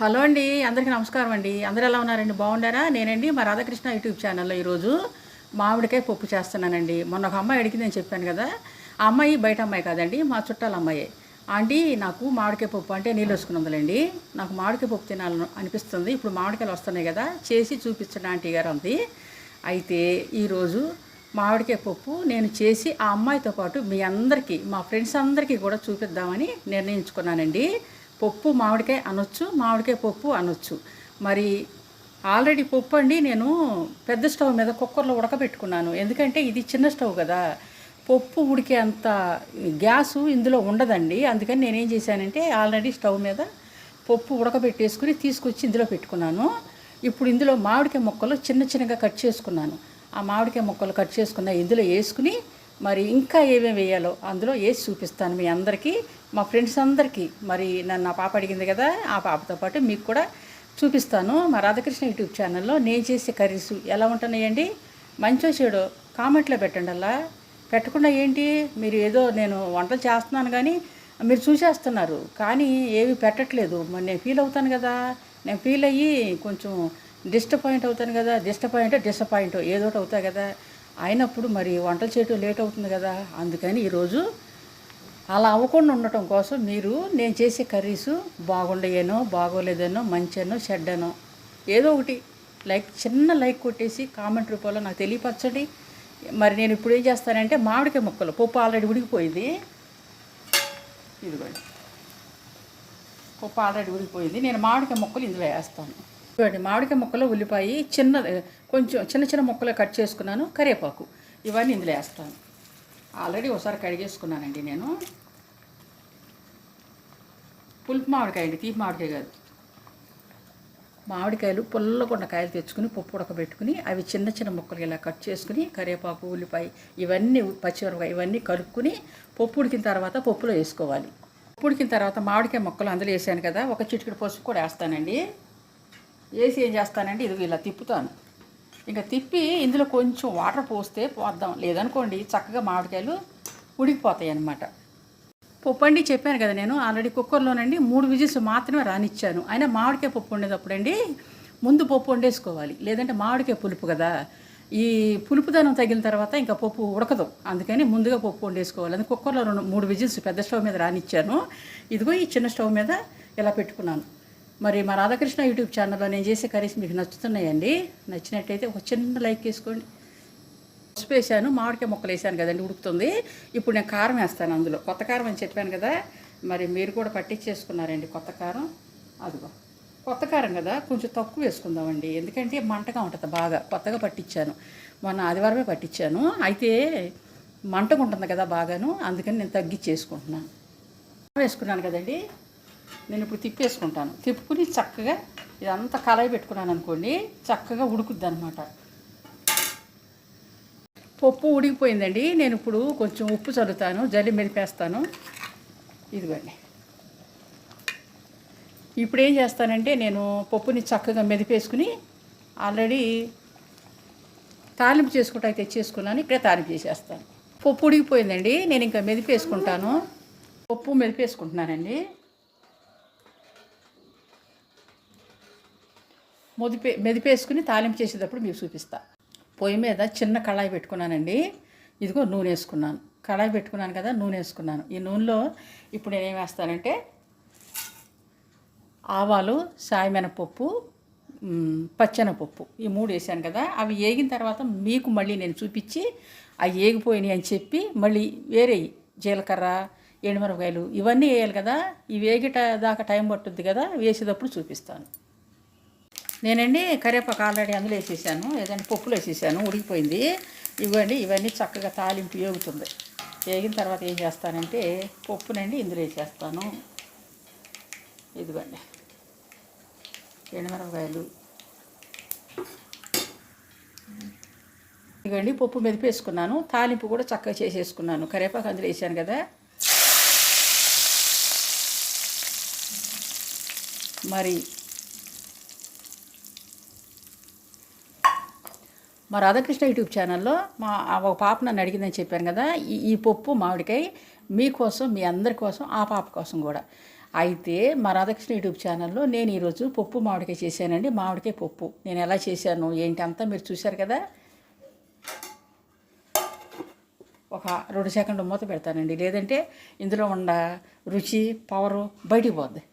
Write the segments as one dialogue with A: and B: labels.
A: Hello అండి, అందరికీ నమస్కారం అండి. అందరూ ఎలా ఉన్నారండి? బాగున్నారా? నేనండి మా రాధాకృష్ణ యూట్యూబ్ ఛానల్లో ఈరోజు మామిడికాయ పప్పు చేస్తున్నానండి. మొన్న ఒక అమ్మాయి అడిగింది, నేను చెప్పాను కదా. ఆ అమ్మాయి బయట అమ్మాయి కాదండి, మా చుట్టాల అమ్మాయి. ఆంటీ, నాకు మామిడికాయ పప్పు అంటే నీళ్ళు వేసుకుని ఉందండి. నాకు మామిడికాయ పప్పు తినాలని అనిపిస్తుంది. ఇప్పుడు మామిడికాయలు వస్తున్నాయి కదా, చేసి చూపించండి ఆంటీ గారు అంది. అయితే ఈరోజు మామిడికాయ పప్పు నేను చేసి ఆ అమ్మాయితో పాటు మీ అందరికీ, మా ఫ్రెండ్స్ అందరికీ కూడా చూపిద్దామని నిర్ణయించుకున్నానండి. పప్పు మామిడికాయ అనొచ్చు, మామిడికాయ పప్పు అనొచ్చు. మరి ఆల్రెడీ పప్పు అండి నేను పెద్ద స్టవ్ మీద కుక్కర్లో ఉడకబెట్టుకున్నాను. ఎందుకంటే ఇది చిన్న స్టవ్ కదా, పప్పు ఉడికే అంత గ్యాసు ఇందులో ఉండదండి. అందుకని నేనేం చేశానంటే ఆల్రెడీ స్టవ్ మీద పప్పు ఉడకబెట్టేసుకుని తీసుకొచ్చి ఇందులో పెట్టుకున్నాను. ఇప్పుడు ఇందులో మామిడికాయ ముక్కలు చిన్న చిన్నగా కట్ చేసుకున్నాను. ఆ మామిడికాయ ముక్కలు కట్ చేసుకున్న ఇందులో వేసుకుని మరి ఇంకా ఏమేమి వేయాలో అందులో వేసి చూపిస్తాను మీ అందరికీ, మా ఫ్రెండ్స్ అందరికీ. మరి నన్ను ఆ పాప అడిగింది కదా, ఆ పాపతో పాటు మీకు కూడా చూపిస్తాను. మా రాధాకృష్ణ యూట్యూబ్ ఛానల్లో నేను చేసే కర్రీస్ ఎలా ఉంటున్నాయండి, మంచో చెడో కామెంట్లో పెట్టండి. అలా పెట్టకుండా ఏంటి, మీరు ఏదో నేను వంటలు చేస్తున్నాను కానీ మీరు చూసేస్తున్నారు కానీ ఏవి పెట్టట్లేదు. మరి నేను ఫీల్ అవుతాను కదా, నేను ఫీల్ అయ్యి కొంచెం డిస్టపాయింట్ అవుతాను కదా. డిసప్పాయింట్ ఏదో ఒకటి అవుతాయి కదా. అయినప్పుడు మరి వంటలు చేయటం లేట్ అవుతుంది కదా. అందుకని ఈరోజు అలా అవ్వకుండా ఉండటం కోసం మీరు నేను చేసే కర్రీసు బాగుండయేనో బాగోలేదనో మంచనో చెడ్డనో ఏదో ఒకటి చిన్న లైక్ కొట్టేసి కామెంట్ రూపంలో నాకు తెలియపరచండి. మరి నేను ఇప్పుడు ఏం చేస్తానంటే మామిడికాయ ముక్కలు, పప్పు ఆల్రెడీ ఉడికిపోయింది, ఇదిగోండి పప్పు ఆల్రెడీ ఉడికిపోయింది. నేను మామిడికాయ ముక్కలు ఇందులో వేస్తాను. చూడండి, మామిడికాయ ముక్కలు, ఉల్లిపాయ కొంచెం చిన్న చిన్న ముక్కలు కట్ చేసుకున్నాను, కరివేపాకు ఇవన్నీ ఇందులో వేస్తాను. ఆల్రెడీ ఒకసారి కడిగేసుకున్నానండి నేను. పులుపు మామిడికాయ అండి, తీపి మామిడికాయ కాదు. మామిడికాయలు పుల్లకొండ కాయలు తెచ్చుకుని పప్పు ఉడకబెట్టుకుని అవి చిన్న చిన్న ముక్కలు ఇలా కట్ చేసుకుని కరివేపాకు, ఉల్లిపాయ ఇవన్నీ, పచ్చిమిరపకాయ ఇవన్నీ కలుపుకుని పప్పు ఉడికిన తర్వాత పప్పులో వేసుకోవాలి. పప్పు ఉడికిన తర్వాత మామిడికాయ ముక్కలు అందులో వేసాను కదా, ఒక చిటికెడు పసుపు కూడా వేస్తానండి. వేసి ఏం చేస్తానంటే ఇది ఇలా తిప్పుతాను. ఇంకా తిప్పి ఇందులో కొంచెం వాటర్ పోద్దాం, లేదనుకోండి చక్కగా మామిడికాయలు ఉడికిపోతాయి అన్నమాట. పప్పు అండి చెప్పాను కదా, నేను ఆల్రెడీ కుక్కర్లోనండి 3 విజిల్స్ మాత్రమే రానిచ్చాను. అయినా మామిడికాయ పప్పు వండేటప్పుడు అండి ముందు పప్పు వండేసుకోవాలి, లేదంటే మామిడికాయ పులుపు కదా, ఈ పులుపుదనం తగిలిన తర్వాత ఇంకా పప్పు ఉడకదు. అందుకని ముందుగా పప్పు వండేసుకోవాలి. అది కుక్కర్లో 3 విజిల్స్ పెద్ద స్టవ్ మీద రానిచ్చాను. ఇదిగో ఈ చిన్న స్టవ్ మీద ఇలా పెట్టుకున్నాను. మరి మా రాధాకృష్ణ యూట్యూబ్ ఛానల్లో నేను చేసే కర్రీస్ మీకు నచ్చుతున్నాయండి. నచ్చినట్టయితే ఒక చిన్న లైక్ వేసుకోండి. పసుపు వేసాను, మామిడికాయ ముక్కలు వేసాను కదండి, ఉడుకుతుంది. ఇప్పుడు నేను కారం వేస్తాను అందులో. కొత్త కారం అని చెప్పాను కదా, మరి మీరు కూడా పట్టించేసుకున్నారండి కొత్త కారం. అదిగో కొత్త కారం కదా, కొంచెం తక్కువ వేసుకుందామండి, ఎందుకంటే మంటగా ఉంటుంది బాగా. కొత్తగా పట్టించాను, మొన్న ఆదివారమే పట్టించాను. అయితే మంటగా ఉంటుంది కదా బాగాను, అందుకని నేను తగ్గించేసుకుంటున్నాను. వేసుకున్నాను కదండి, నేను ఇప్పుడు తిప్పేసుకుంటాను. తిప్పుకుని చక్కగా ఇదంతా కలయి పెట్టుకున్నాను అనుకోండి, చక్కగా ఉడుకుద్ది అనమాట. పప్పు ఉడికిపోయిందండి. నేను ఇప్పుడు కొంచెం ఉప్పు చల్లుతాను, జల్లి మెదిపేస్తాను. ఇదిగోండి, ఇప్పుడు ఏం చేస్తానంటే నేను పప్పుని చక్కగా మెదిపేసుకుని ఆల్రెడీ తాలింపు చేసుకుంటా తెచ్చేసుకున్నాను. ఇక్కడే తాలింపు చేసేస్తాను. పప్పు ఉడికిపోయిందండి, నేను ఇంకా మెదిపేసుకుంటాను. పప్పు మెదిపేసుకుంటున్నానండి. మెదిపేసుకుని తాలింపు చేసేటప్పుడు మీకు చూపిస్తా. పొయ్యి మీద చిన్న కళాయి పెట్టుకున్నానండి. ఇదిగో నూనె వేసుకున్నాను. కళాయి పెట్టుకున్నాను కదా, నూనె వేసుకున్నాను. ఈ నూనెలో ఇప్పుడు నేనేం వేస్తానంటే ఆవాలు, సాయమినపప్పు, పచ్చెనపప్పు ఈ 3 వేసాను కదా. అవి వేగిన తర్వాత మీకు మళ్ళీ నేను చూపించి అవి వేగిపోయినాయి అని చెప్పి మళ్ళీ వేరే జీలకర్ర, ఎండుమిరపకాయలు ఇవన్నీ వేయాలి కదా. ఇవి వేగేట దాకా టైం పట్టుద్ది కదా, వేసేటప్పుడు చూపిస్తాను. నేనండి కరివేపాకు ఆల్రెడీ అందులో వేసేసాను, ఏదంటే పప్పులో వేసేసాను, ఉడికిపోయింది. ఇవ్వండి, ఇవన్నీ చక్కగా తాలింపు వేగుతుంది. వేగిన తర్వాత ఏం చేస్తానంటే పప్పునండి ఇందులో వేసేస్తాను. ఇదిగోండి ఎండుమిరపకాయలు, ఇదిగోండి పప్పు మెదిపేసుకున్నాను. తాలింపు కూడా చక్కగా చేసేసుకున్నాను. కరివేపాకు అందులో వేసాను కదా. మరి మా రాధాకృష్ణ యూట్యూబ్ ఛానల్లో ఒక పాప నన్ను అడిగిందని చెప్పాను కదా, ఈ పప్పు మామిడికాయ మీకోసం, మీ అందరి కోసం, ఆ పాప కోసం కూడా. అయితే మా రాధాకృష్ణ యూట్యూబ్ ఛానల్లో నేను ఈరోజు పప్పు మామిడికాయ చేశానండి. మామిడికాయ పప్పు నేను ఎలా చేశాను ఏంటి అంతా మీరు చూశారు కదా. ఒక 2 సెకండ్లు మూత పెడతానండి, లేదంటే ఇందులో ఉన్న రుచి పవరు బయటికి పోద్ది.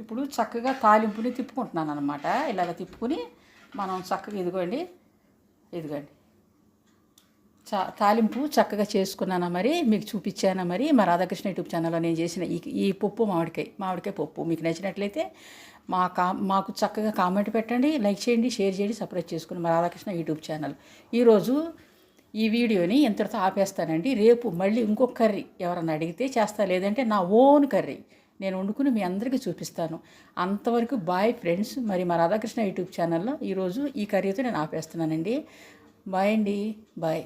A: ఇప్పుడు చక్కగా తాలింపుని తిప్పుకుంటున్నాను అనమాట. ఇలాగ తిప్పుకుని మనం చక్కగా ఇదిగోండి తాలింపు చక్కగా చేసుకున్నానా మరి మీకు చూపించానా మరి మా రాధాకృష్ణ యూట్యూబ్ ఛానల్లో నేను చేసిన ఈ పప్పు మామిడికాయ పప్పు మీకు నచ్చినట్లయితే మాకు చక్కగా కామెంట్ పెట్టండి, లైక్ చేయండి, షేర్ చేయండి, సబ్స్క్రైబ్ చేసుకుని మా రాధాకృష్ణ యూట్యూబ్ ఛానల్. ఈరోజు ఈ వీడియోని ఇంతటితో ఆపేస్తానండి. రేపు మళ్ళీ ఇంకొక కర్రీ ఎవరన్నా అడిగితే చేస్తా, లేదంటే నా ఓన్ కర్రీ నేను వండుకుని మీ అందరికీ చూపిస్తాను. అంతవరకు బాయ్ ఫ్రెండ్స్. మరి మా రాధాకృష్ణ యూట్యూబ్ ఛానల్లో ఈరోజు ఈ కర్రీతో నేను ఆపేస్తున్నానండి. బాయ్ అండి, బాయ్.